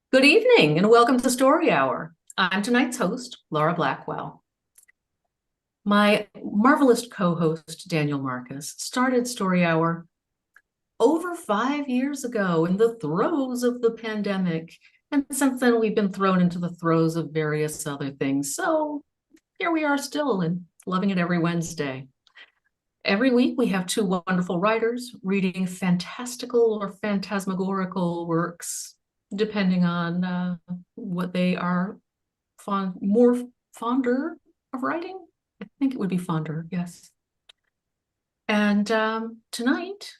Good evening and welcome to Story Hour. I'm tonight's host, Laura Blackwell. My marvelous co-host, Daniel Marcus, started Story Hour over 5 years ago in the throes of the pandemic. And since then, we've been thrown into the throes of various other things. So here we are still and loving it every Wednesday. Every week, we have two wonderful writers reading fantastical or phantasmagorical works, depending on what they are more fonder of writing. I think it would be fonder, yes. And tonight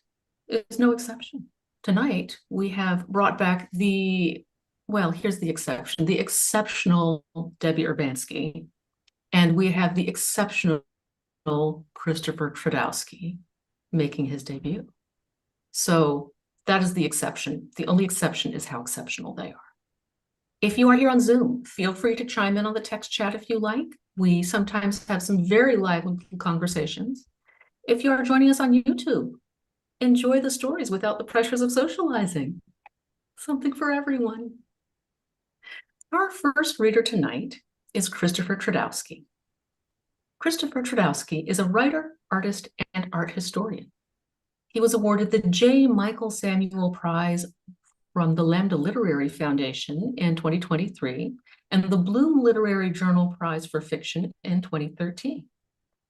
is no exception. Tonight, we have brought back here's the exceptional Debbie Urbanski, and we have the exceptional Christopher Tradowsky making his debut. So that is the exception. The only exception is how exceptional they are. If you are here on Zoom, feel free to chime in on the text chat if you like. We sometimes have some very lively conversations. If you are joining us on YouTube, enjoy the stories without the pressures of socializing. Something for everyone. Our first reader tonight is Christopher Tradowsky. Christopher Tradowsky is a writer, artist, and art historian. He was awarded the J. Michael Samuel Prize from the Lambda Literary Foundation in 2023 and the Bloom Literary Journal Prize for Fiction in 2013.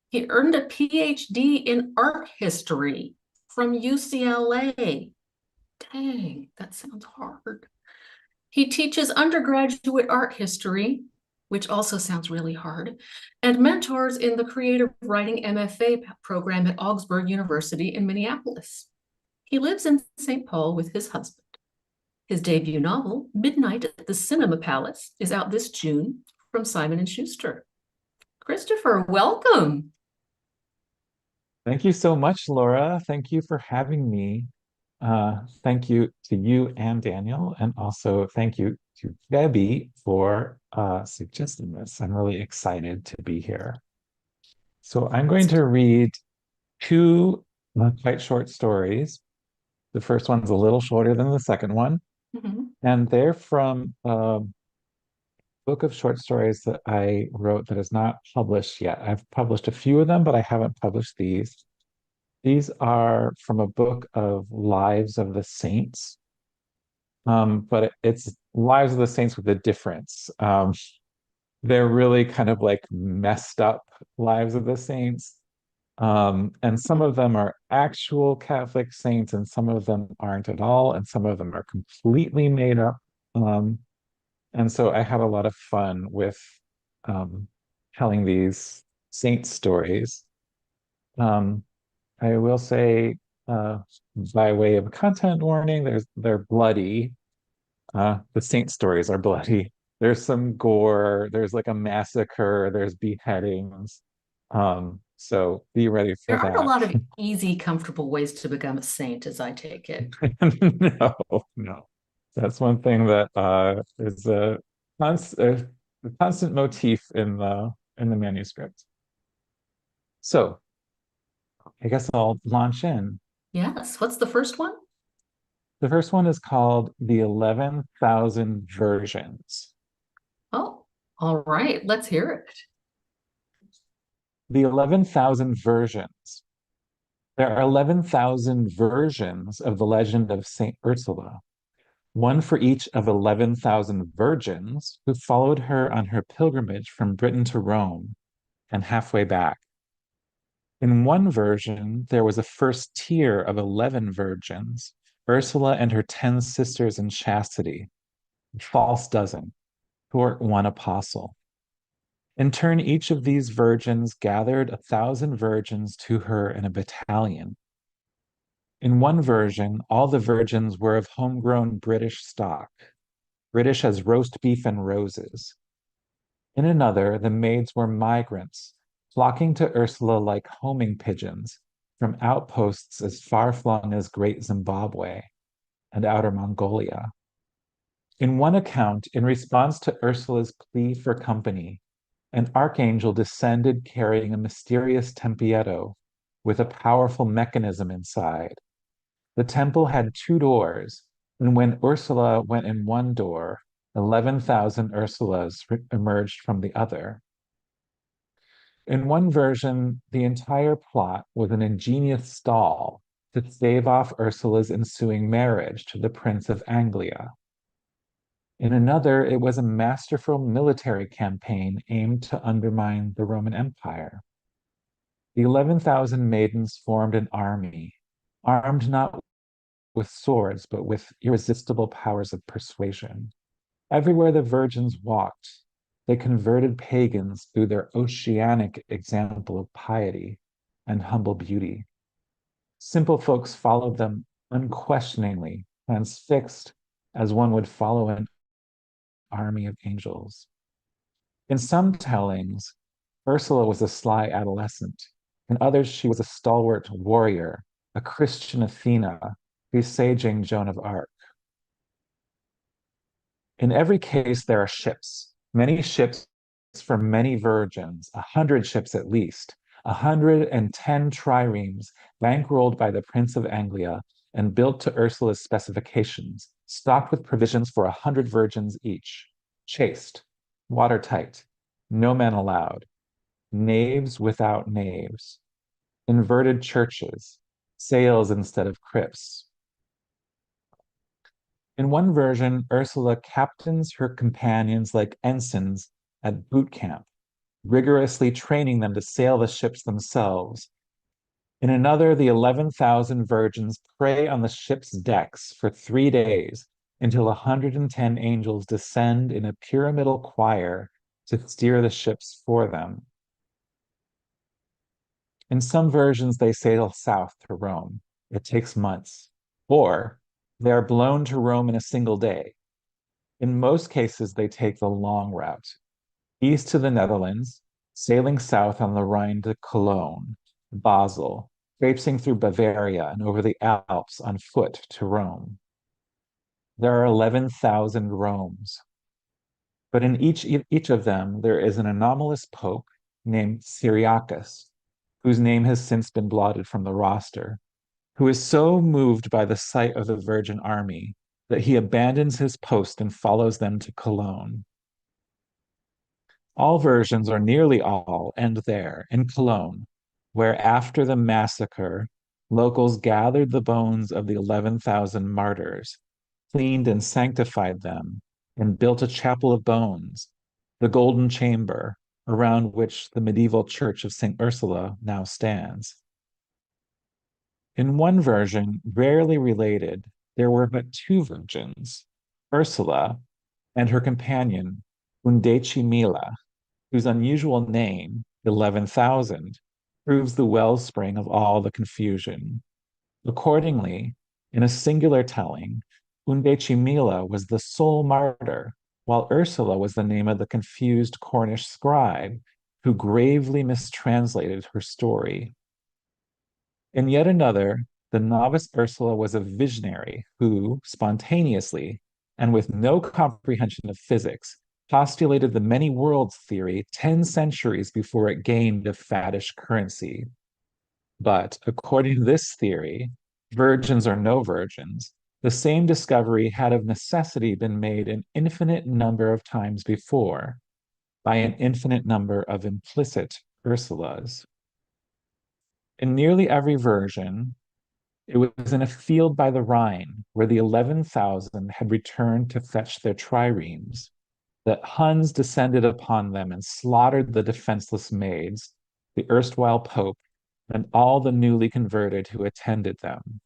He earned a PhD in art history from UCLA. Dang, that sounds hard. He teaches undergraduate art history, which also sounds really hard, and mentors in the creative writing MFA program at Augsburg University in Minneapolis. He lives in St. Paul with his husband. His debut novel, Midnight at the Cinema Palace, is out this June from Simon & Schuster. Christopher, welcome. Thank you so much, Laura. Thank you for having me. Thank you to you and Daniel, and also thank you to Debbie for suggesting this. I'm really excited to be here. So I'm going to read two quite short stories. The first one's a little shorter than the second one, and they're from a book of short stories that I wrote that is not published yet. I've published a few of them, but I haven't published these. These are from a book of Lives of the Saints, but it's Lives of the Saints with a difference. They're really kind of like messed up Lives of the Saints. And some of them are actual Catholic saints, and some of them aren't at all, and some of them are completely made up. And so I had a lot of fun with telling these saint stories. Um, I will say, by way of content warning, they're bloody. The saint stories are bloody. There's some gore. There's like a massacre. There's beheadings. So be ready for There aren't a that. lot of easy, comfortable ways to become a saint, as I take it. No, no. That's one thing that is a constant motif in the manuscript. So I guess I'll launch in. Yes. What's the first one? The first one is called The 11,000 Versions. Oh, all right. Let's hear it. The 11,000 Versions. There are 11,000 versions of the legend of Saint Ursula, one for each of 11,000 virgins who followed her on her pilgrimage from Britain to Rome and halfway back. In one version, there was a first tier of 11 virgins, Ursula and her 10 sisters in chastity, a false dozen, short one apostle. In turn, each of these virgins gathered 1,000 virgins to her in a battalion. In one version, all the virgins were of homegrown British stock, British as roast beef and roses. In another, the maids were migrants, flocking to Ursula like homing pigeons from outposts as far-flung as Great Zimbabwe and Outer Mongolia. In one account, in response to Ursula's plea for company, an archangel descended carrying a mysterious tempietto with a powerful mechanism inside. The temple had two doors, and when Ursula went in one door, 11,000 Ursulas emerged from the other. In one version, the entire plot was an ingenious stall to stave off Ursula's ensuing marriage to the Prince of Anglia. In another, it was a masterful military campaign aimed to undermine the Roman Empire. The 11,000 maidens formed an army, armed not with swords, but with irresistible powers of persuasion. Everywhere the virgins walked, they converted pagans through their oceanic example of piety and humble beauty. Simple folks followed them unquestioningly, transfixed as one would follow an army of angels. In some tellings, Ursula was a sly adolescent. In others, she was a stalwart warrior, a Christian Athena, presaging Joan of Arc. In every case, there are ships, many ships for many virgins, 100 ships at least, 110 triremes bankrolled by the Prince of Anglia and built to Ursula's specifications, stocked with provisions for 100 virgins each, chaste, watertight, no men allowed, naves without naves, inverted churches, sails instead of crypts. In one version, Ursula captains her companions like ensigns at boot camp, rigorously training them to sail the ships themselves. In another, the 11,000 virgins pray on the ship's decks for 3 days until 110 angels descend in a pyramidal choir to steer the ships for them. In some versions, they sail south to Rome. It takes months. Or they are blown to Rome in a single day. In most cases, they take the long route, east to the Netherlands, sailing south on the Rhine to Cologne, Basel, traipsing through Bavaria and over the Alps on foot to Rome. There are 11,000 Romes. But in each of them, there is an anomalous pope named Cyriacus, whose name has since been blotted from the roster, who is so moved by the sight of the Virgin army that he abandons his post and follows them to Cologne. All versions, or nearly all, end there, in Cologne, where after the massacre, locals gathered the bones of the 11,000 martyrs, cleaned and sanctified them, and built a chapel of bones, the Golden Chamber, around which the medieval church of St. Ursula now stands. In one version, rarely related, there were but 2 virgins, Ursula and her companion, Undecimila, whose unusual name, 11,000, proves the wellspring of all the confusion. Accordingly, in a singular telling, Undecimila was the sole martyr, while Ursula was the name of the confused Cornish scribe who gravely mistranslated her story. In yet another, the novice Ursula was a visionary who, spontaneously, and with no comprehension of physics, postulated the many worlds theory 10 centuries before it gained a faddish currency. But according to this theory, virgins or no virgins, the same discovery had of necessity been made an infinite number of times before by an infinite number of implicit Ursulas. In nearly every version, it was in a field by the Rhine where the 11,000 had returned to fetch their triremes that Huns descended upon them and slaughtered the defenseless maids, the erstwhile pope, and all the newly converted who attended them.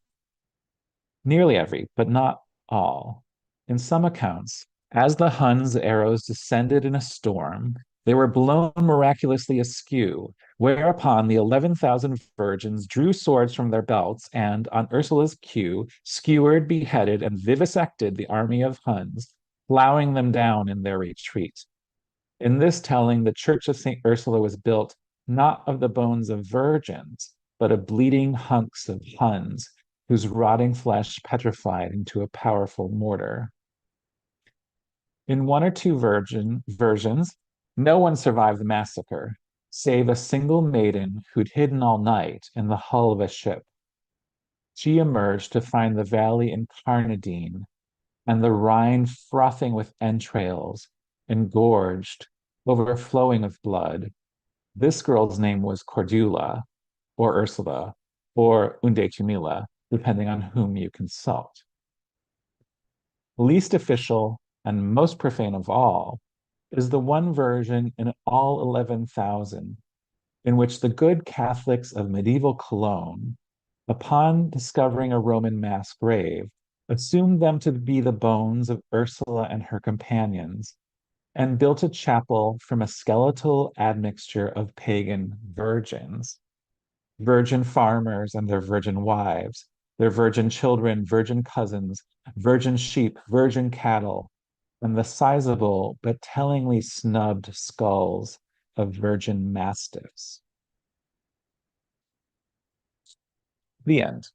Nearly every, but not all. In some accounts, as the Huns' arrows descended in a storm, they were blown miraculously askew, whereupon the 11,000 virgins drew swords from their belts and, on Ursula's cue, skewered, beheaded, and vivisected the army of Huns, plowing them down in their retreat. In this telling, the Church of St. Ursula was built not of the bones of virgins, but of bleeding hunks of Huns, whose rotting flesh petrified into a powerful mortar. In one or two versions, no one survived the massacre, save a single maiden who'd hidden all night in the hull of a ship. She emerged to find the valley incarnadine, and the Rhine frothing with entrails, engorged, overflowing with blood. This girl's name was Cordula, or Ursula, or Undecimilla, depending on whom you consult. Least official and most profane of all is the one version in all 11,000 in which the good Catholics of medieval Cologne, upon discovering a Roman mass grave, assumed them to be the bones of Ursula and her companions, and built a chapel from a skeletal admixture of pagan virgins, virgin farmers and their virgin wives, their virgin children, virgin cousins, virgin sheep, virgin cattle, and the sizable but tellingly snubbed skulls of virgin mastiffs. The end.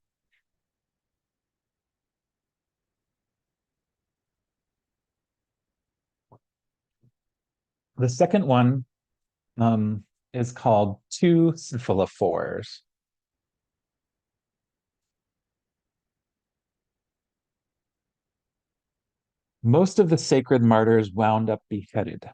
The second one is called Two Cephalophores. Most of the sacred martyrs wound up beheaded.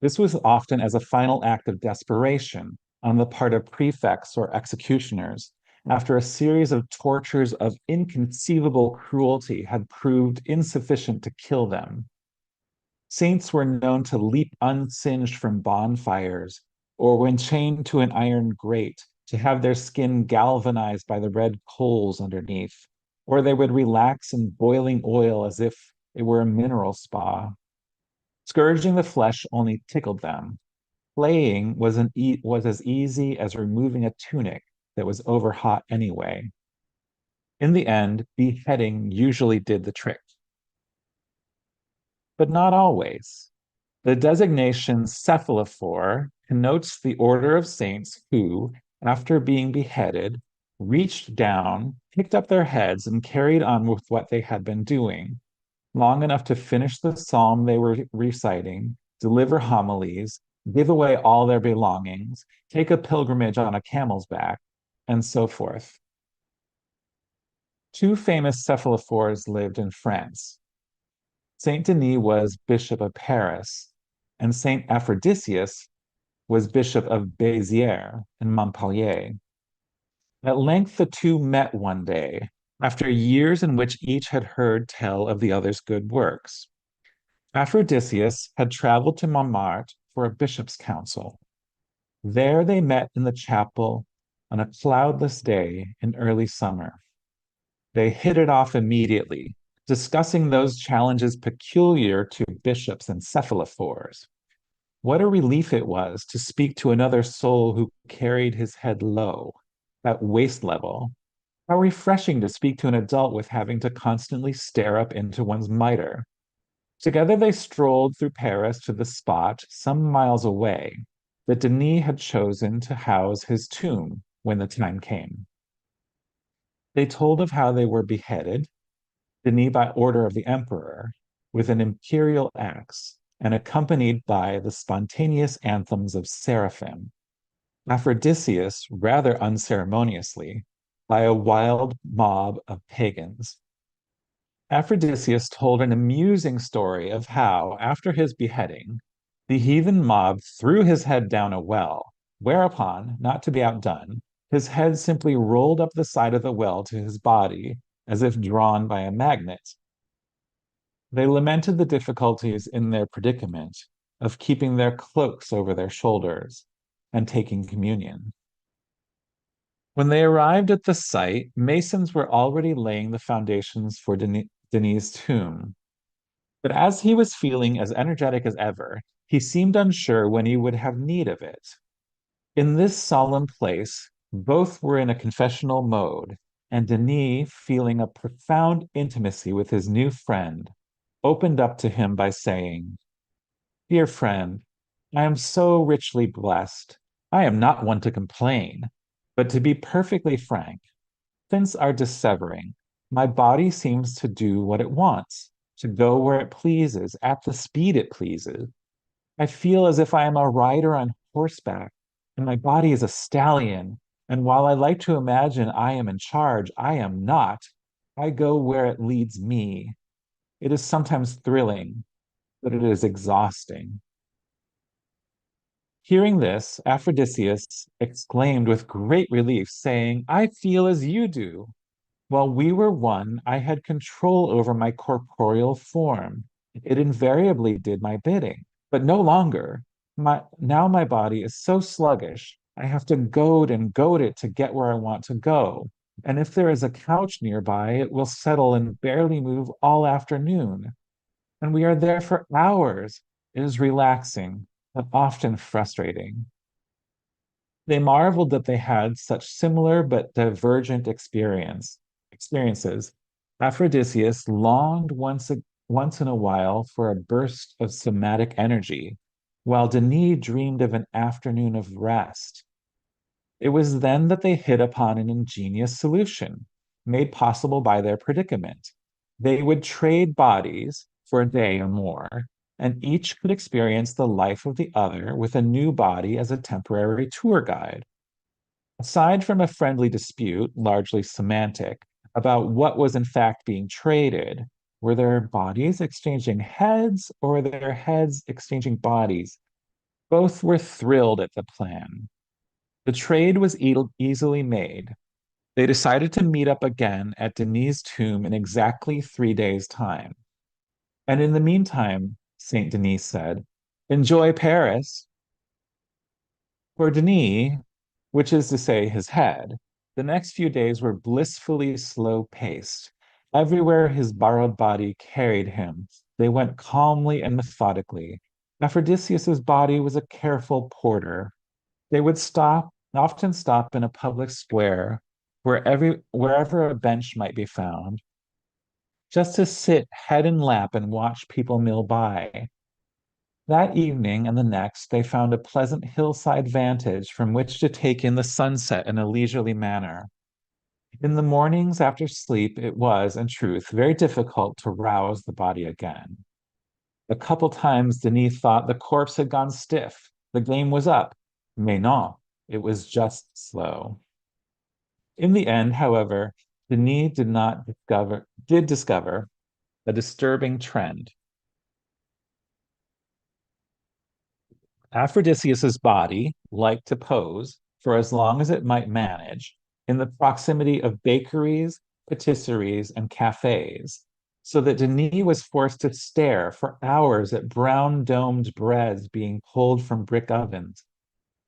This was often as a final act of desperation on the part of prefects or executioners after a series of tortures of inconceivable cruelty had proved insufficient to kill them. Saints were known to leap unsinged from bonfires, or when chained to an iron grate, to have their skin galvanized by the red coals underneath, or they would relax in boiling oil as if it were a mineral spa. Scourging the flesh only tickled them. Flaying was as easy as removing a tunic that was over hot anyway. In the end, beheading usually did the trick. But not always. The designation Cephalophore connotes the order of saints who, after being beheaded, reached down, picked up their heads, and carried on with what they had been doing, long enough to finish the psalm they were reciting, deliver homilies, give away all their belongings, take a pilgrimage on a camel's back, and so forth. Two famous cephalophores lived in France. Saint Denis was Bishop of Paris, and Saint Aphrodisius was Bishop of Béziers in Montpellier. At length, the two met one day, after years in which each had heard tell of the other's good works. Aphrodisius had traveled to Montmartre for a bishop's council. There they met in the chapel on a cloudless day in early summer. They hit it off immediately, discussing those challenges peculiar to bishops and cephalophores. What a relief it was to speak to another soul who carried his head low, at waist level. How refreshing to speak to an adult with having to constantly stare up into one's mitre. Together they strolled through Paris to the spot some miles away that Denis had chosen to house his tomb when the time came. They told of how they were beheaded, Denis by order of the emperor, with an imperial axe, and accompanied by the spontaneous anthems of seraphim. Aphrodisius, rather unceremoniously, by a wild mob of pagans. Aphrodisius told an amusing story of how, after his beheading, the heathen mob threw his head down a well, whereupon, not to be outdone, his head simply rolled up the side of the well to his body, as if drawn by a magnet. They lamented the difficulties in their predicament of keeping their cloaks over their shoulders and taking communion. When they arrived at the site, masons were already laying the foundations for Denis' tomb. But as he was feeling as energetic as ever, he seemed unsure when he would have need of it. In this solemn place, both were in a confessional mode, and Denis, feeling a profound intimacy with his new friend, opened up to him by saying, "Dear friend, I am so richly blessed. I am not one to complain, but to be perfectly frank, since our dissevering, my body seems to do what it wants, to go where it pleases, at the speed it pleases. I feel as if I am a rider on horseback, and my body is a stallion. And while I like to imagine I am in charge, I am not. I go where it leads me. It is sometimes thrilling, but it is exhausting. Hearing this, Aphrodisias exclaimed with great relief, saying, I feel as you do. While we were one, I had control over my corporeal form. It invariably did my bidding, but no longer. Now my body is so sluggish, I have to goad and goad it to get where I want to go. And if there is a couch nearby, it will settle and barely move all afternoon. And we are there for hours. It is relaxing, but often frustrating. They marveled that they had such similar but divergent experiences. Aphrodisias longed once in a while for a burst of somatic energy, while Denis dreamed of an afternoon of rest. It was then that they hit upon an ingenious solution, made possible by their predicament. They would trade bodies for a day or more, and each could experience the life of the other with a new body as a temporary tour guide. Aside from a friendly dispute, largely semantic, about what was in fact being traded, were their bodies exchanging heads or were their heads exchanging bodies? Both were thrilled at the plan. The trade was easily made. They decided to meet up again at Denis' tomb in exactly 3 days' time. And in the meantime, Saint Denis said, enjoy Paris. For Denis, which is to say his head, the next few days were blissfully slow paced. Everywhere his borrowed body carried him, they went calmly and methodically. Aphrodisias's body was a careful porter. They would often stop in a public square wherever a bench might be found, just to sit head in lap and watch people mill by. That evening and the next, they found a pleasant hillside vantage from which to take in the sunset in a leisurely manner. In the mornings after sleep, it was, in truth, very difficult to rouse the body again. A couple times, Denis thought the corpse had gone stiff. The game was up. Mais non, it was just slow. In the end, however, Denis did discover a disturbing trend. Aphrodisias's body liked to pose for as long as it might manage in the proximity of bakeries, patisseries, and cafes, so that Denis was forced to stare for hours at brown domed breads being pulled from brick ovens,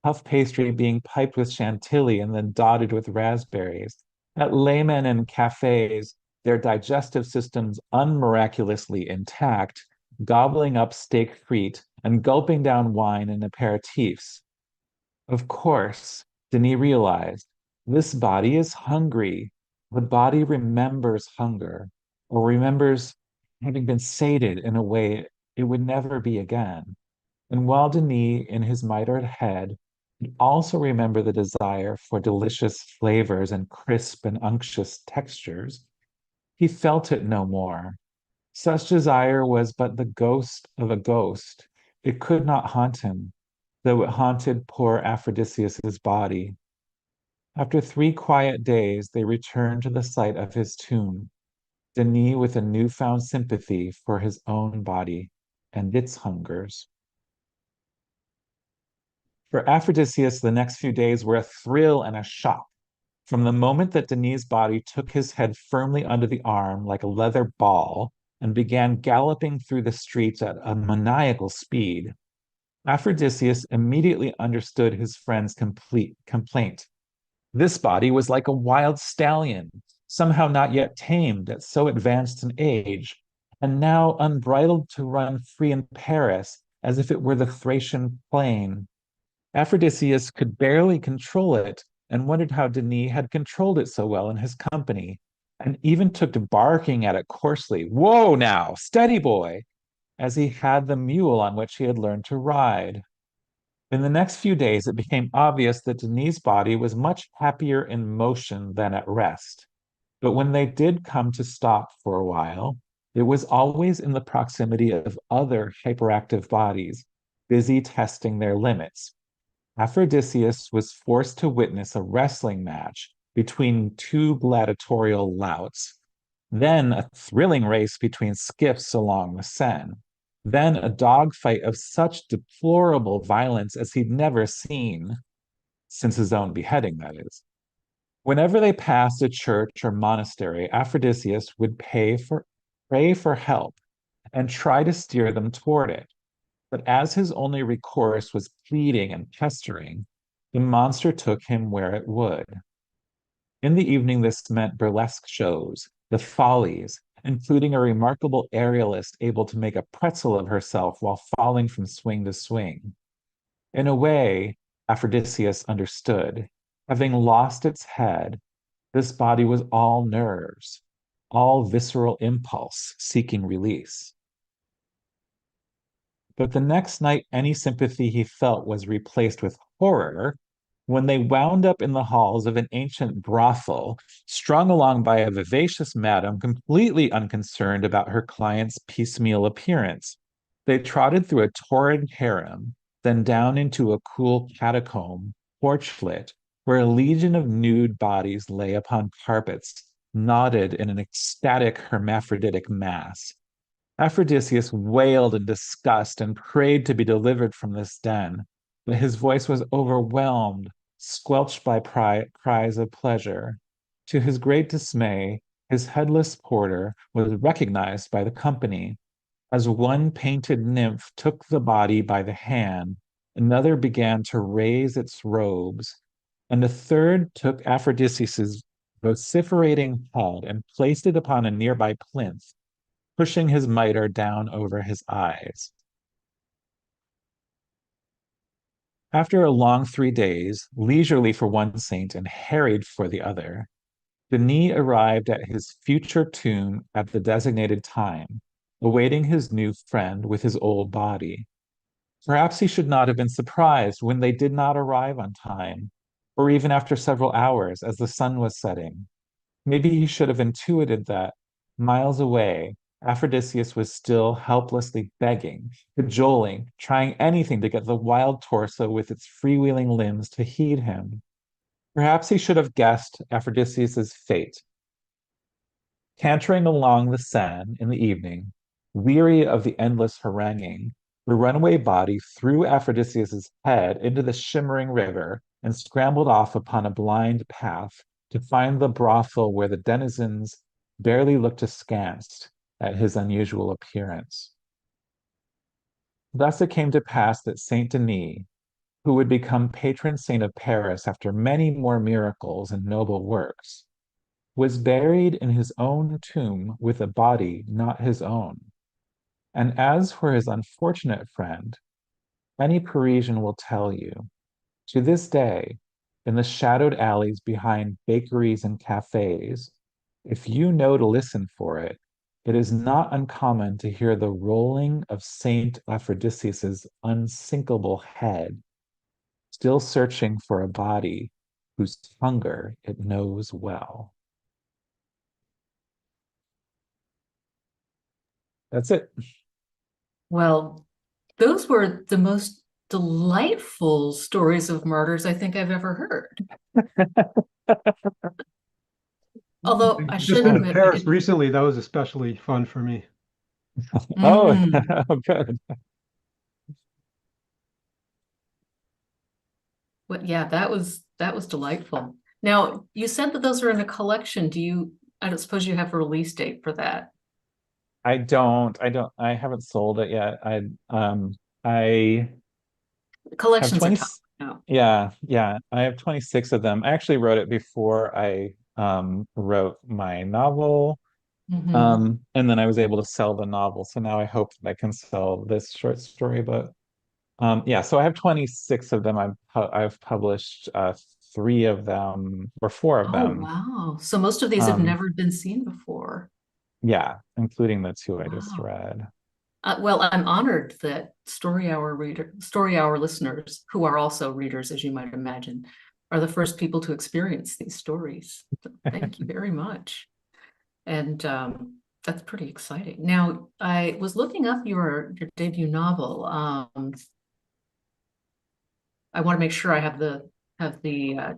puff pastry being piped with chantilly and then dotted with raspberries. At laymen and cafes, their digestive systems unmiraculously intact, gobbling up steak frite and gulping down wine and aperitifs. Of course, Denis realized this body is hungry. The body remembers hunger or remembers having been sated in a way it would never be again. And while Denis, in his mitred head, could also remember the desire for delicious flavors and crisp and unctuous textures, he felt it no more. Such desire was but the ghost of a ghost. It could not haunt him, though it haunted poor Aphrodisias's body. After 3 quiet days, they returned to the site of his tomb, Denis with a newfound sympathy for his own body and its hungers. For Aphrodisias, the next few days were a thrill and a shock. From the moment that Denis' body took his head firmly under the arm like a leather ball and began galloping through the streets at a maniacal speed, Aphrodisias immediately understood his friend's complete complaint. This body was like a wild stallion, somehow not yet tamed at so advanced an age, and now unbridled to run free in Paris as if it were the Thracian plain. Aphrodisias could barely control it and wondered how Denis had controlled it so well in his company, and even took to barking at it coarsely. Whoa now, steady boy, as he had the mule on which he had learned to ride. In the next few days, it became obvious that Denis' body was much happier in motion than at rest. But when they did come to stop for a while, it was always in the proximity of other hyperactive bodies, busy testing their limits. Aphrodisias was forced to witness a wrestling match between two gladiatorial louts. Then a thrilling race between skiffs along the Seine. Then a dogfight of such deplorable violence as he'd never seen, since his own beheading, that is. Whenever they passed a church or monastery, Aphrodisias would pray for help and try to steer them toward it. But as his only recourse was pleading and pestering, the monster took him where it would. In the evening, this meant burlesque shows, the follies, including a remarkable aerialist able to make a pretzel of herself while falling from swing to swing. In a way, Aphrodisias understood. Having lost its head, this body was all nerves, all visceral impulse seeking release. But the next night, any sympathy he felt was replaced with horror when they wound up in the halls of an ancient brothel, strung along by a vivacious madam completely unconcerned about her client's piecemeal appearance. They trotted through a torrid harem, then down into a cool catacomb, porch-lit, where a legion of nude bodies lay upon carpets, knotted in an ecstatic hermaphroditic mass. Aphrodisias wailed in disgust and prayed to be delivered from this den, but his voice was overwhelmed, squelched by cries of pleasure. To his great dismay, his headless porter was recognized by the company. As one painted nymph took the body by the hand, another began to raise its robes, and a third took Aphrodisias's vociferating head and placed it upon a nearby plinth, pushing his mitre down over his eyes. After a long 3 days, leisurely for one saint and harried for the other, Denis arrived at his future tomb at the designated time, awaiting his new friend with his old body. Perhaps he should not have been surprised when they did not arrive on time, or even after several hours as the sun was setting. Maybe he should have intuited that, miles away, Aphrodisias was still helplessly begging, cajoling, trying anything to get the wild torso with its freewheeling limbs to heed him. Perhaps he should have guessed Aphrodisias's fate. Cantering along the Seine in the evening, weary of the endless haranguing, the runaway body threw Aphrodisias's head into the shimmering river and scrambled off upon a blind path to find the brothel where the denizens barely looked askance at his unusual appearance. Thus it came to pass that Saint Denis, who would become patron saint of Paris after many more miracles and noble works, was buried in his own tomb with a body not his own. And as for his unfortunate friend, any Parisian will tell you, to this day, in the shadowed alleys behind bakeries and cafes, if you know to listen for it, it is not uncommon to hear the rolling of Saint Aphrodisias's unsinkable head, still searching for a body whose hunger it knows well. That's it. Well, those were the most delightful stories of martyrs I think I've ever heard. Although I I've just should been to admit, Paris recently. That was especially fun for me. Oh, Mm, good. but yeah, that was delightful. Now, you said that those are in a collection. I don't suppose you have a release date for that. I haven't sold it yet. I have Collections are 20, tough now. yeah, I have 26 of them. I actually wrote it before I wrote my novel. Mhm. And then I was able to sell the novel. So now I hope that I can sell this short story. But yeah, so I have 26 of them. I've published three of them or four of Oh, them. wow. So most of these have Um, never been seen before. yeah, including the two I just Wow. read. Well, I'm honored that Story Hour listeners, who are also readers, as you might imagine, are the first people to experience these stories. So thank you very much. And that's pretty exciting. Now, I was looking up your debut novel. I want to make sure I have the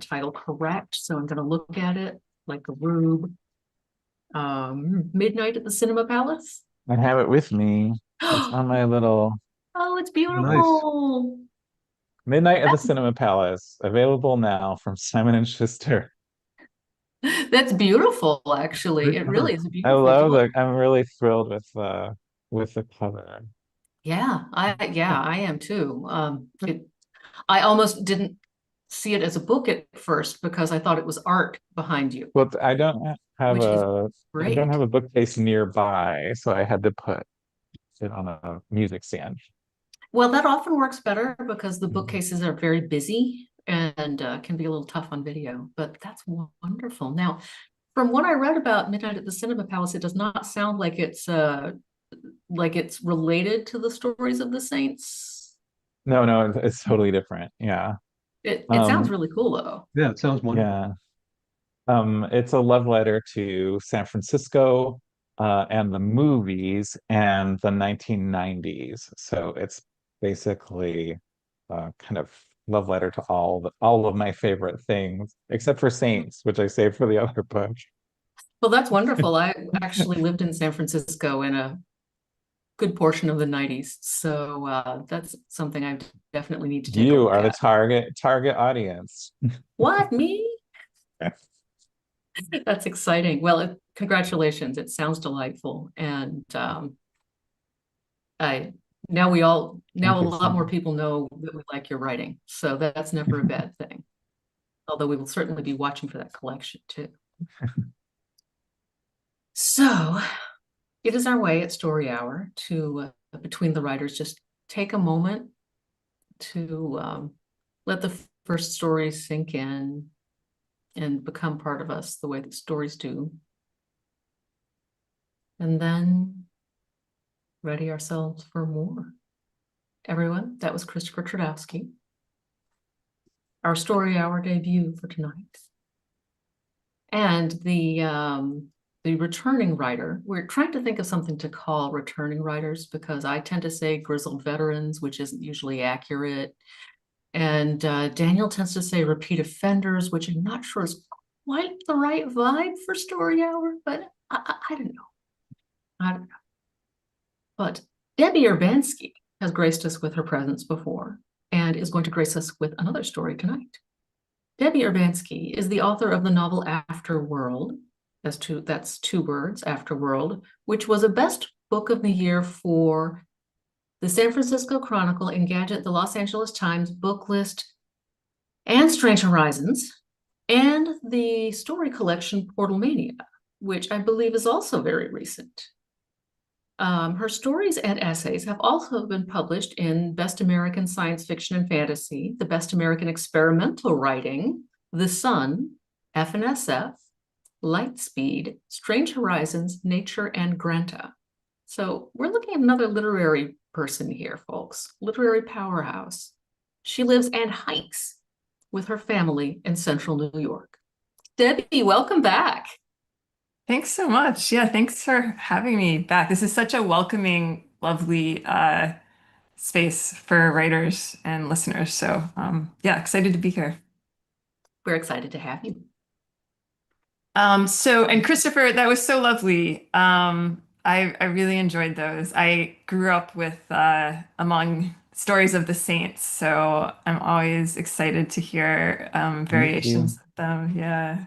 title correct, so I'm going to look at it like a rube. Midnight at the Cinema Palace. I have it with me. It's on my little Oh, it's Nice. beautiful. Midnight at the Cinema Palace, available now from Simon and Schuster. That's beautiful, actually. Great It cover. really is a I beautiful love book. I'm really thrilled with the cover. Yeah, I am too. I almost didn't see it as a book at first because I thought it was art behind you, But I don't have which is a great. bookcase nearby, so I had to put it on a music stand. Well, that often works better because the Mhm. bookcases are very busy and can be a little tough on video, but that's wonderful. Now, from what I read about Midnight at the Cinema Palace, it does not sound like it's related to the stories of the saints. No, no, it's totally different. Yeah. It sounds Um, really cool though. Yeah, it sounds wonderful. yeah. It's a love letter to San Francisco, and the movies and the 1990s. So it's basically kind of love letter to all of my favorite things, except for Saints, which I saved for the other book. Well, that's wonderful. I actually lived in San Francisco in a good portion of the 90s. So that's something I definitely need to take a You look are the at. target audience. What, me? That's exciting. Well, congratulations. It sounds delightful. And I now Thank a you so lot more much. people know that we like your writing. So that's never a bad thing. Although we will certainly be watching for that collection too. So it is our way at Story Hour to, between the writers, just take a moment to let the first story sink in and become part of us the way that stories do. And then ready ourselves for more. Everyone, that was Christopher Tradowsky, our Story Hour debut for tonight. And the returning writer, we're trying to think of something to call returning writers because I tend to say grizzled veterans, which isn't usually accurate. And Daniel tends to say repeat offenders, which I'm not sure is quite the right vibe for Story Hour, but I don't know. I don't know. But Debbie Urbanski has graced us with her presence before and is going to grace us with another story tonight. Debbie Urbanski is the author of the novel Afterworld. That's two words, Afterworld, which was a best book of the year for the San Francisco Chronicle, Engadget, the Los Angeles Times, Book List, and Strange Horizons, and the story collection Portal Mania, which I believe is also very recent. Her stories and essays have also been published in Best American Science Fiction and Fantasy, the Best American Experimental Writing, The Sun, FNSF, Lightspeed, Strange Horizons, Nature, and Granta. So we're looking at another literary person here, folks. Literary powerhouse. She lives and hikes with her family in central New York. Debbie, welcome back. Thanks so much. Yeah, thanks for having me back. This is such a welcoming, lovely space for writers and listeners. So yeah, excited to be here. We're excited to have you. And Christopher, that was so lovely. I really enjoyed those. I grew up with among stories of the saints, so I'm always excited to hear Me too. variations of them. Yeah.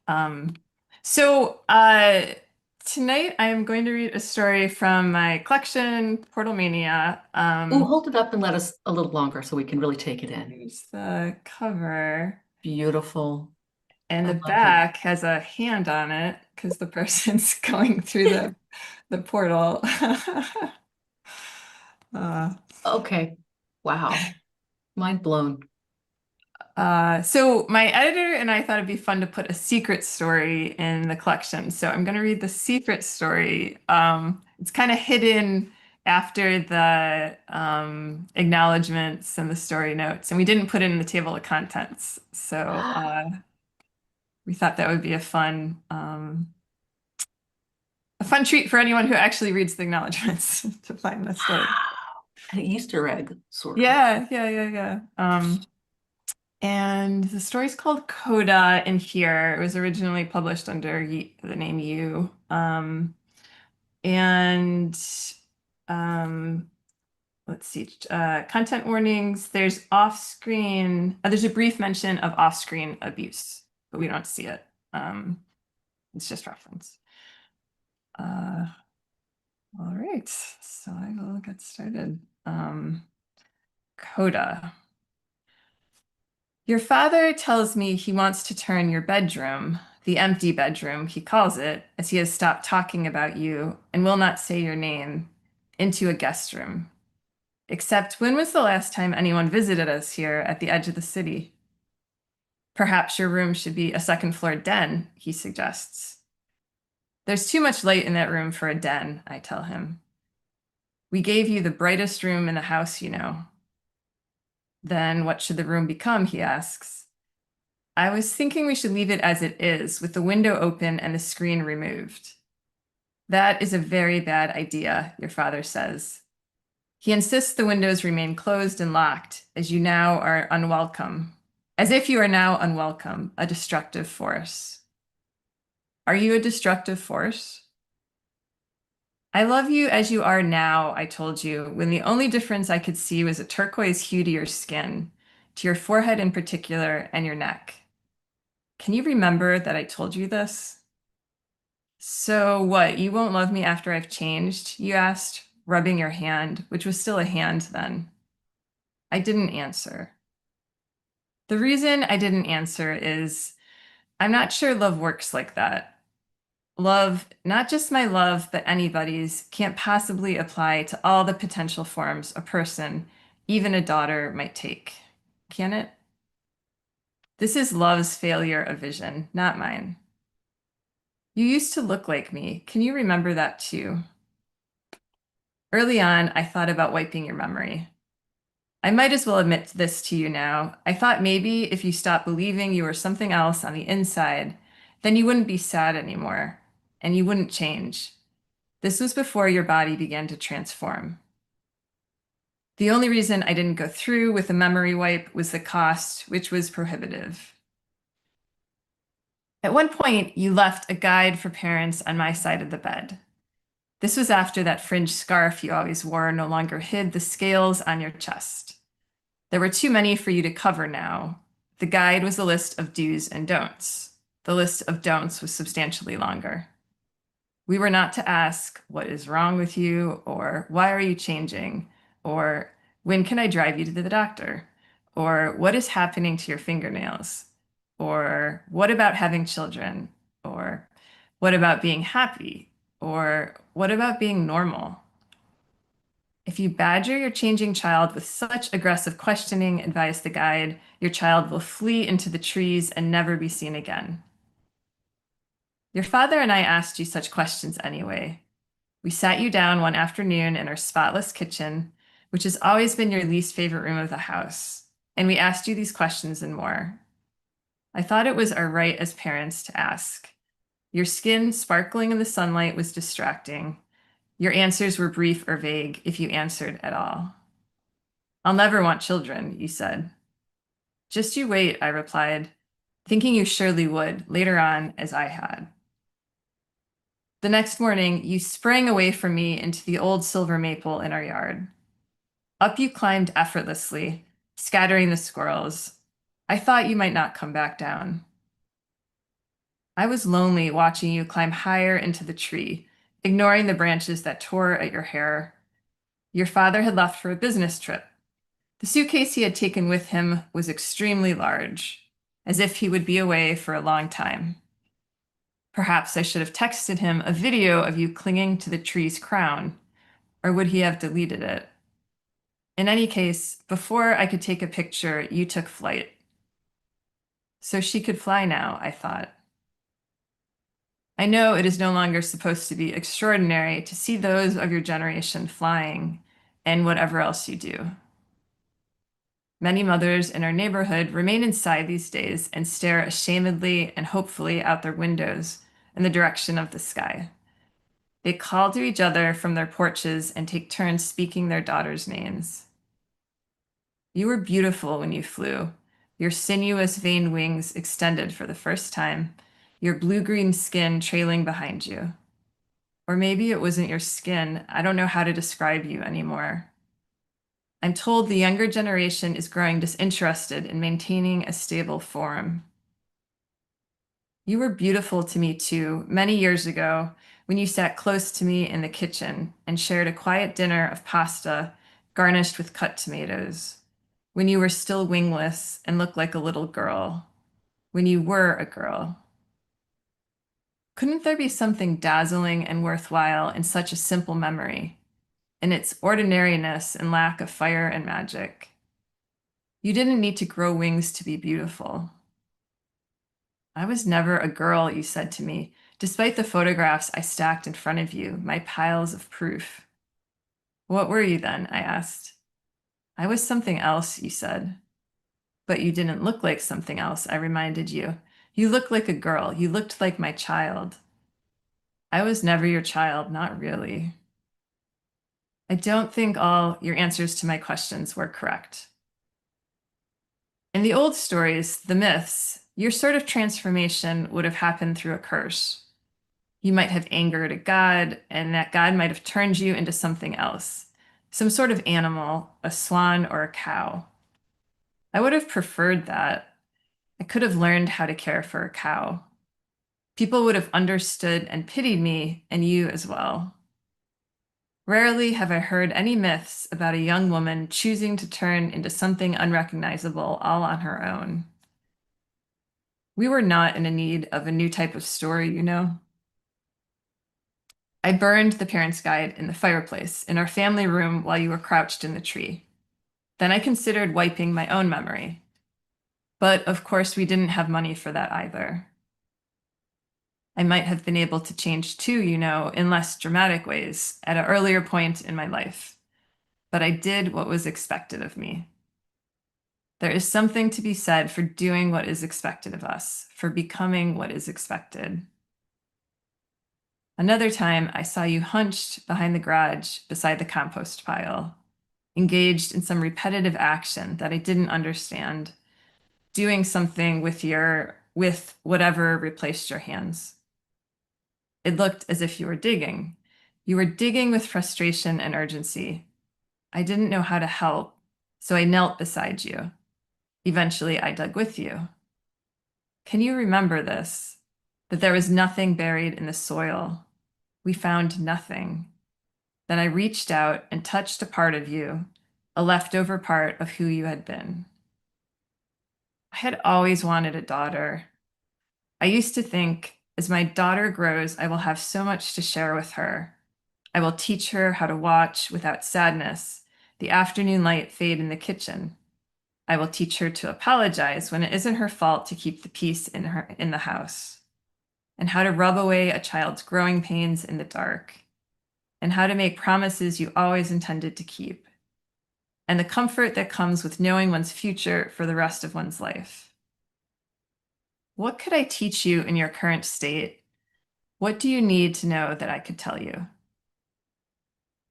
Um, so tonight I'm going to read a story from my collection, Portal Mania. Oh, hold it up and let us a little longer so we can really take it in. Here's the cover. Beautiful. And I the love it. back has a hand on it because the person's going through the portal. Uh, Okay. Wow. Mind blown. so my editor and I thought it'd be fun to put a secret story in the collection. So I'm going to read the secret story. It's kind of hidden after the acknowledgments and the story notes, and we didn't put it in the table of contents. So we thought that would be a fun treat for anyone who actually reads the acknowledgments to find the story. An Easter egg, sort of. Yeah. And the story's called Coda in here. It was originally published under the name You. And let's see, content warnings. There's off-screen, there's a brief mention of off-screen abuse, but we don't see it. It's just reference. All right, so I will get started. Coda. Your father tells me he wants to turn your bedroom, the empty bedroom he calls it, as he has stopped talking about you and will not say your name, into a guest room. Except when was the last time anyone visited us here at the edge of the city? Perhaps your room should be a second-floor den, he suggests. There's too much light in that room for a den, I tell him. We gave you the brightest room in the house, you know. Then what should the room become, he asks. I was thinking we should leave it as it is, with the window open and the screen removed. That is a very bad idea, your father says. He insists the windows remain closed and locked, as if you are now unwelcome, a destructive force. Are you a destructive force? I love you as you are now, I told you, when the only difference I could see was a turquoise hue to your skin, to your forehead in particular, and your neck. Can you remember that I told you this? So what, you won't love me after I've changed? You asked, rubbing your hand, which was still a hand then. I didn't answer. The reason I didn't answer is I'm not sure love works like that. Love, not just my love, but anybody's, can't possibly apply to all the potential forms a person, even a daughter, might take. Can it? This is love's failure of vision, not mine. You used to look like me. Can you remember that too? Early on, I thought about wiping your memory. I might as well admit this to you now. I thought maybe if you stopped believing you were something else on the inside, then you wouldn't be sad anymore, and you wouldn't change. This was before your body began to transform. The only reason I didn't go through with the memory wipe was the cost, which was prohibitive. At one point, you left a guide for parents on my side of the bed. This was after that fringe scarf you always wore no longer hid the scales on your chest. There were too many for you to cover now. The guide was a list of do's and don'ts. The list of don'ts was substantially longer. We were not to ask, what is wrong with you? Or why are you changing? Or when can I drive you to the doctor? Or what is happening to your fingernails? Or what about having children? Or what about being happy? Or what about being normal? If you badger your changing child with such aggressive questioning, advised the guide, your child will flee into the trees and never be seen again. Your father and I asked you such questions anyway. We sat you down one afternoon in our spotless kitchen, which has always been your least favorite room of the house, and we asked you these questions and more. I thought it was our right as parents to ask. Your skin sparkling in the sunlight was distracting. Your answers were brief or vague, if you answered at all. I'll never want children, you said. Just you wait, I replied, thinking you surely would, later on, as I had. The next morning, you sprang away from me into the old silver maple in our yard. Up you climbed effortlessly, scattering the squirrels. I thought you might not come back down. I was lonely watching you climb higher into the tree, ignoring the branches that tore at your hair. Your father had left for a business trip. The suitcase he had taken with him was extremely large, as if he would be away for a long time. Perhaps I should have texted him a video of you clinging to the tree's crown, or would he have deleted it? In any case, before I could take a picture, you took flight. So she could fly now, I thought. I know it is no longer supposed to be extraordinary to see those of your generation flying, and whatever else you do. Many mothers in our neighborhood remain inside these days and stare ashamedly and hopefully out their windows in the direction of the sky. They call to each other from their porches and take turns speaking their daughters' names. You were beautiful when you flew, your sinuous veined wings extended for the first time, your blue-green skin trailing behind you. Or maybe it wasn't your skin. I don't know how to describe you anymore. I'm told the younger generation is growing disinterested in maintaining a stable form. You were beautiful to me too, many years ago, when you sat close to me in the kitchen and shared a quiet dinner of pasta garnished with cut tomatoes, when you were still wingless and looked like a little girl, when you were a girl. Couldn't there be something dazzling and worthwhile in such a simple memory, in its ordinariness and lack of fire and magic? You didn't need to grow wings to be beautiful. I was never a girl, you said to me, despite the photographs I stacked in front of you, my piles of proof. What were you then? I asked. I was something else, you said. But you didn't look like something else, I reminded you. You looked like a girl. You looked like my child. I was never your child, not really. I don't think all your answers to my questions were correct. In the old stories, the myths, your sort of transformation would have happened through a curse. You might have angered a god, and that god might have turned you into something else, some sort of animal, a swan or a cow. I would have preferred that. I could have learned how to care for a cow. People would have understood and pitied me, and you as well. Rarely have I heard any myths about a young woman choosing to turn into something unrecognizable all on her own. We were not in a need of a new type of story, you know. I burned the parents' guide in the fireplace in our family room while you were crouched in the tree. Then I considered wiping my own memory. But of course, we didn't have money for that either. I might have been able to change too, you know, in less dramatic ways at an earlier point in my life. But I did what was expected of me. There is something to be said for doing what is expected of us, for becoming what is expected. Another time, I saw you hunched behind the garage beside the compost pile, engaged in some repetitive action that I didn't understand, doing something with whatever replaced your hands. It looked as if you were digging. You were digging with frustration and urgency. I didn't know how to help, so I knelt beside you. Eventually, I dug with you. Can you remember this? That there was nothing buried in the soil. We found nothing. Then I reached out and touched a part of you, a leftover part of who you had been. I had always wanted a daughter. I used to think, as my daughter grows, I will have so much to share with her. I will teach her how to watch without sadness the afternoon light fade in the kitchen. I will teach her to apologize when it isn't her fault to keep the peace in the house, and how to rub away a child's growing pains in the dark, and how to make promises you always intended to keep, and the comfort that comes with knowing one's future for the rest of one's life. What could I teach you in your current state? What do you need to know that I could tell you?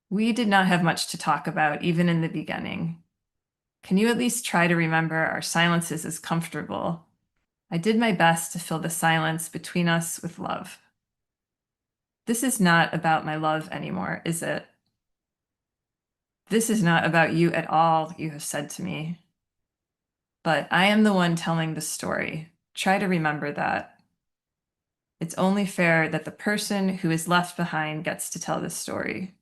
We did not have much to talk about, even in the beginning. Can you at least try to remember our silences as comfortable? I did my best to fill the silence between us with love. This is not about my love anymore, is it? This is not about you at all, you have said to me. But I am the one telling the story. Try to remember that. It's only fair that the person who is left behind gets to tell this story.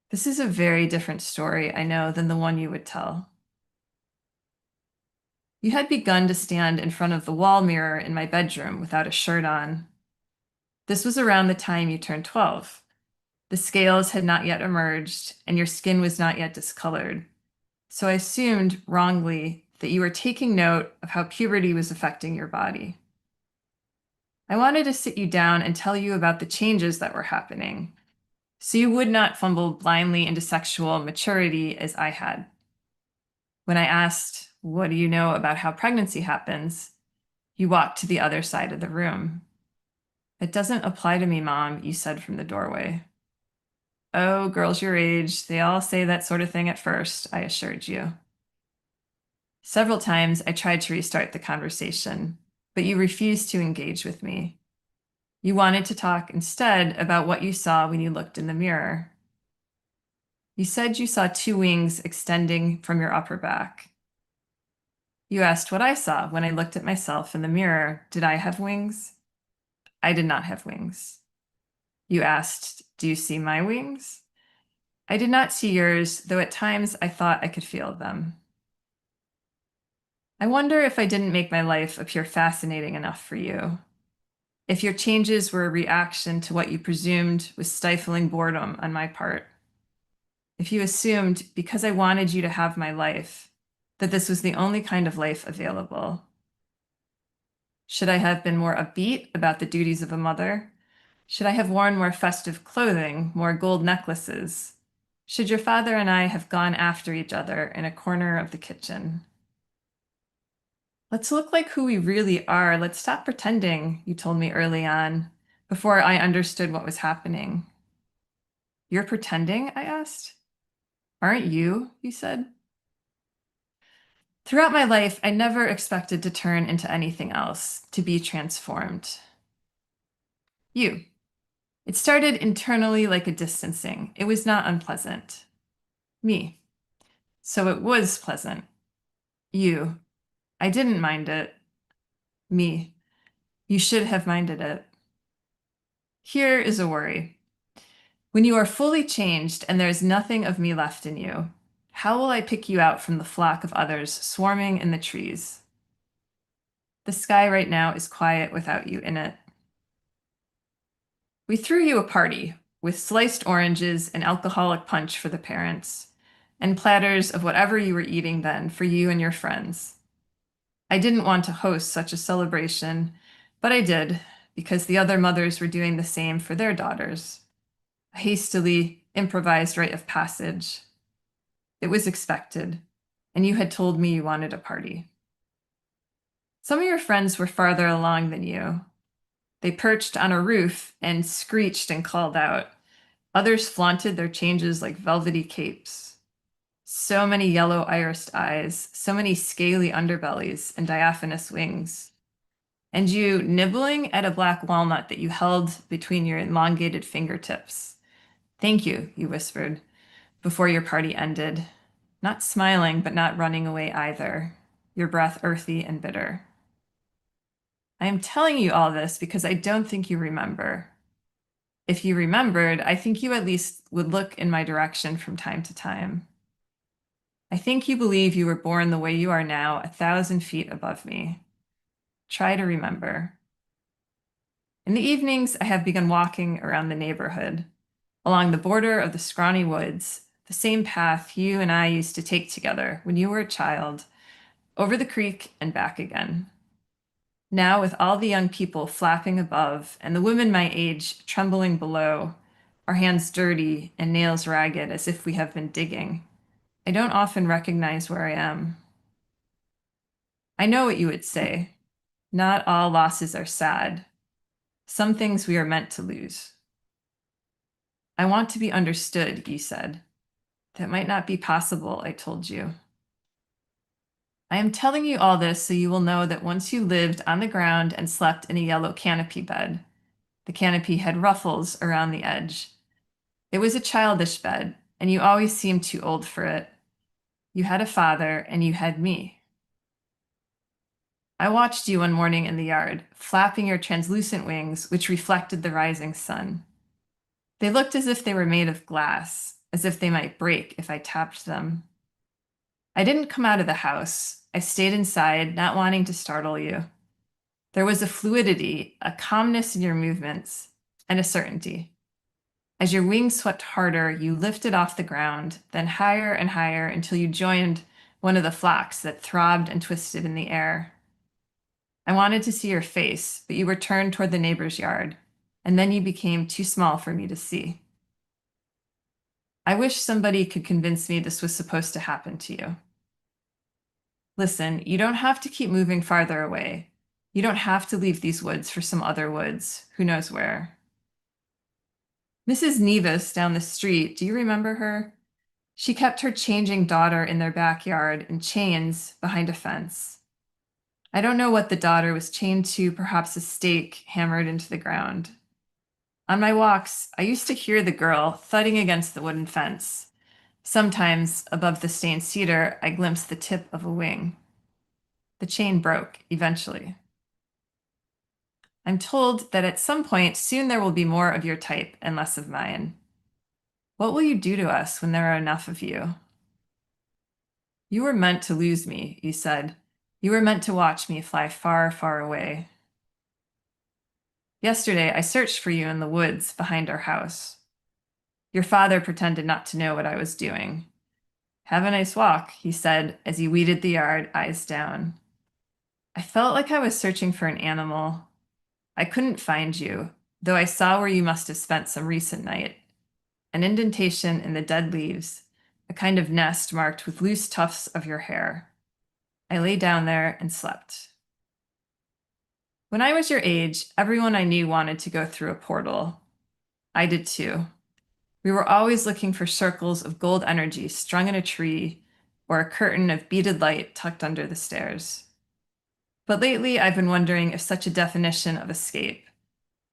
This is a very different story, I know, than the one you would tell. You had begun to stand in front of the wall mirror in my bedroom without a shirt on. This was around the time you turned 12. The scales had not yet emerged, and your skin was not yet discolored. So I assumed, wrongly, that you were taking note of how puberty was affecting your body. I wanted to sit you down and tell you about the changes that were happening, so you would not fumble blindly into sexual maturity as I had. When I asked, "What do you know about how pregnancy happens?" you walked to the other side of the room. "It doesn't apply to me, Mom," you said from the doorway. "Oh, girls your age, they all say that sort of thing at first," I assured you. Several times I tried to restart the conversation, but you refused to engage with me. You wanted to talk instead about what you saw when you looked in the mirror. You said you saw 2 wings extending from your upper back. You asked what I saw when I looked at myself in the mirror. Did I have wings? I did not have wings. You asked, do you see my wings? I did not see yours, though at times I thought I could feel them. I wonder if I didn't make my life appear fascinating enough for you. If your changes were a reaction to what you presumed was stifling boredom on my part. If you assumed, because I wanted you to have my life, that this was the only kind of life available. Should I have been more upbeat about the duties of a mother? Should I have worn more festive clothing, more gold necklaces? Should your father and I have gone after each other in a corner of the kitchen? Let's look like who we really are. Let's stop pretending, you told me early on, before I understood what was happening. You're pretending? I asked. Aren't you? You said. Throughout my life, I never expected to turn into anything else, to be transformed. You. It started internally like a distancing. It was not unpleasant. Me. So it was pleasant. You. I didn't mind it. Me. You should have minded it. Here is a worry. When you are fully changed and there is nothing of me left in you, how will I pick you out from the flock of others swarming in the trees? The sky right now is quiet without you in it. We threw you a party with sliced oranges and alcoholic punch for the parents, and platters of whatever you were eating then for you and your friends. I didn't want to host such a celebration, but I did, because the other mothers were doing the same for their daughters. A hastily improvised rite of passage. It was expected, and you had told me you wanted a party. Some of your friends were farther along than you. They perched on a roof and screeched and called out. Others flaunted their changes like velvety capes. So many yellow irised eyes, so many scaly underbellies and diaphanous wings. And you nibbling at a black walnut that you held between your elongated fingertips. Thank you, you whispered, before your party ended. Not smiling, but not running away either. Your breath earthy and bitter. I am telling you all this because I don't think you remember. If you remembered, I think you at least would look in my direction from time to time. I think you believe you were born the way you are now, 1,000 feet above me. Try to remember. In the evenings, I have begun walking around the neighborhood, along the border of the scrawny woods, the same path you and I used to take together when you were a child, over the creek and back again. Now, with all the young people flapping above and the women my age trembling below, our hands dirty and nails ragged as if we have been digging, I don't often recognize where I am. I know what you would say. Not all losses are sad. Some things we are meant to lose. I want to be understood, you said. That might not be possible, I told you. I am telling you all this so you will know that once you lived on the ground and slept in a yellow canopy bed. The canopy had ruffles around the edge. It was a childish bed, and you always seemed too old for it. You had a father, and you had me. I watched you one morning in the yard, flapping your translucent wings, which reflected the rising sun. They looked as if they were made of glass, as if they might break if I tapped them. I didn't come out of the house. I stayed inside, not wanting to startle you. There was a fluidity, a calmness in your movements, and a certainty. As your wings swept harder, you lifted off the ground, then higher and higher until you joined one of the flocks that throbbed and twisted in the air. I wanted to see your face, but you were turned toward the neighbor's yard, and then you became too small for me to see. I wish somebody could convince me this was supposed to happen to you. Listen, you don't have to keep moving farther away. You don't have to leave these woods for some other woods, who knows where. Mrs. Nevis down the street, do you remember her? She kept her changing daughter in their backyard in chains behind a fence. I don't know what the daughter was chained to, perhaps a stake hammered into the ground. On my walks, I used to hear the girl thudding against the wooden fence. Sometimes, above the stained cedar, I glimpsed the tip of a wing. The chain broke, eventually. I'm told that at some point soon there will be more of your type and less of mine. What will you do to us when there are enough of you? You were meant to lose me, you said. You were meant to watch me fly far, far away. Yesterday, I searched for you in the woods behind our house. Your father pretended not to know what I was doing. Have a nice walk, he said as he weeded the yard, eyes down. I felt like I was searching for an animal. I couldn't find you, though I saw where you must have spent some recent night. An indentation in the dead leaves, a kind of nest marked with loose tufts of your hair. I lay down there and slept. When I was your age, everyone I knew wanted to go through a portal. I did too. We were always looking for circles of gold energy strung in a tree or a curtain of beaded light tucked under the stairs. But lately, I've been wondering if such a definition of escape,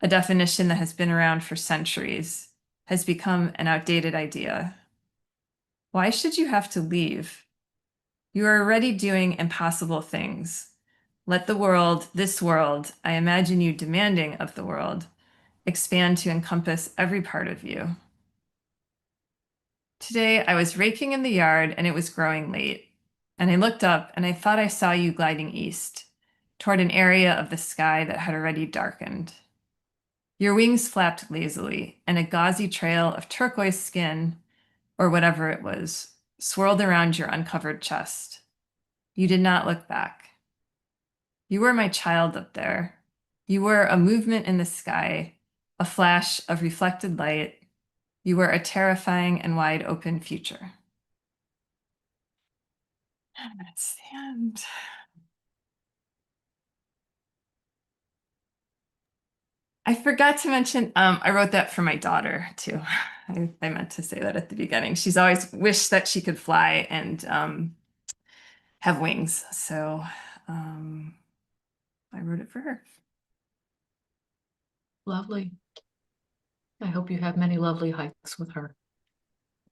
a definition that has been around for centuries, has become an outdated idea. Why should you have to leave? You are already doing impossible things. Let the world, this world, I imagine you demanding of the world, expand to encompass every part of you. Today, I was raking in the yard and it was growing late. And I looked up and I thought I saw you gliding east, toward an area of the sky that had already darkened. Your wings flapped lazily, and a gauzy trail of turquoise skin, or whatever it was, swirled around your uncovered chest. You did not look back. You were my child up there. You were a movement in the sky, a flash of reflected light. You were a terrifying and wide open future. And that's the end. I forgot to mention, I wrote that for my daughter too. I meant to say that at the beginning. She's always wished that she could fly and have wings. So I wrote it for her. Lovely. I hope you have many lovely hikes with her.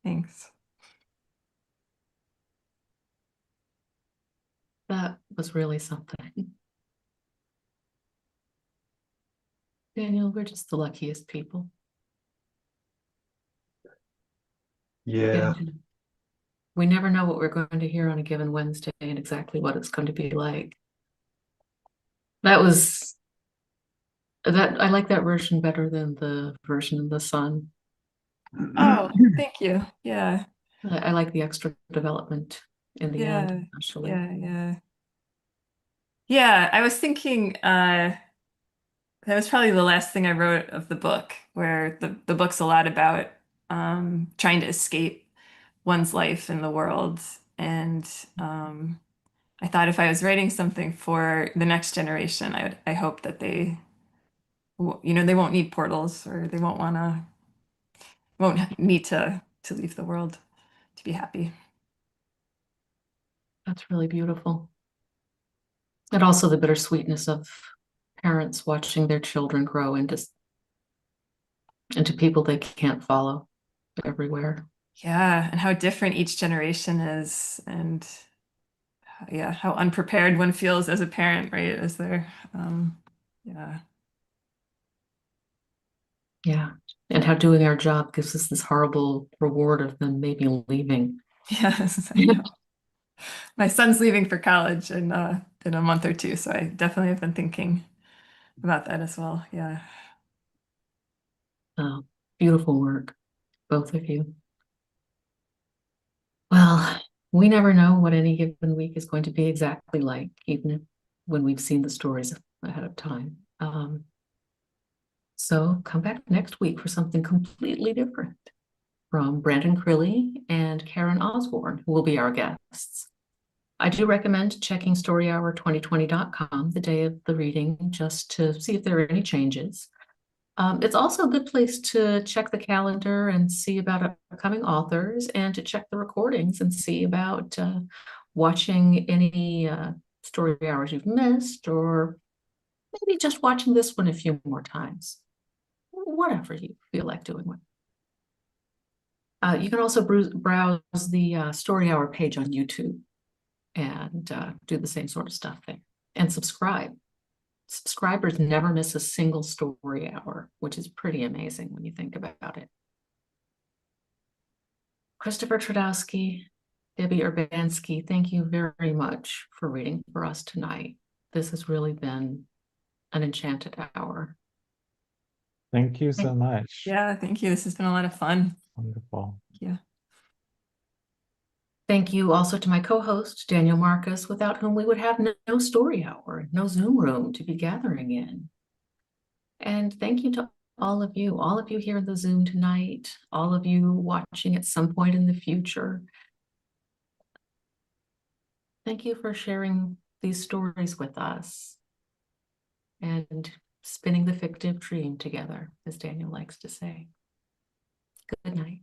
Thanks. That was really something. Daniel, we're just the luckiest people. Yeah. We never know what we're going to hear on a given Wednesday and exactly what it's going to be like. I like that version better than the version in the sun. Oh, thank you. Yeah. I like the extra development in the end, especially. Yeah, I was thinking that was probably the last thing I wrote of the book, where the book's a lot about trying to escape one's life in the world. And I thought if I was writing something for the next generation, I hope that they won't need portals, or they won't need to leave the world to be happy. That's really beautiful. And also the bittersweetness of parents watching their children grow into people they can't follow everywhere. Yeah, and how different each generation is, and yeah, how unprepared one feels as a parent, right? As they're Yeah. And how doing our job gives us this horrible reward of them maybe leaving. Yes, I know. My son's leaving for college in a month or two, so I definitely have been thinking about that as well. Yeah. Beautiful work, both of you. Well, we never know what any given week is going to be exactly like, even when we've seen the stories ahead of time. So come back next week for something completely different from Brandon Crilly and Karen Osborne, who will be our guests. I do recommend checking storyhour2020.com the day of the reading just to see if there are any changes. It's also a good place to check the calendar and see about upcoming authors, and to check the recordings and see about watching any story hours you've missed, or maybe just watching this one a few more times. Whatever you feel like doing. You can also browse the Story Hour page on YouTube and do the same sort of stuff there. And subscribe. Subscribers never miss a single story hour, which is pretty amazing when you think about it. Christopher Tradowsky, Debbie Urbanski, thank you very much for reading for us tonight. This has really been an enchanted hour. Thank you so much. Yeah, thank you. This has been a lot of fun. Wonderful. Yeah. Thank you also to my co-host, Daniel Marcus, without whom we would have no story hour, no Zoom room to be gathering in. And thank you to all of you here in the Zoom tonight, all of you watching at some point in the future. Thank you for sharing these stories with us and spinning the fictive dream together, as Daniel likes to say. Good night.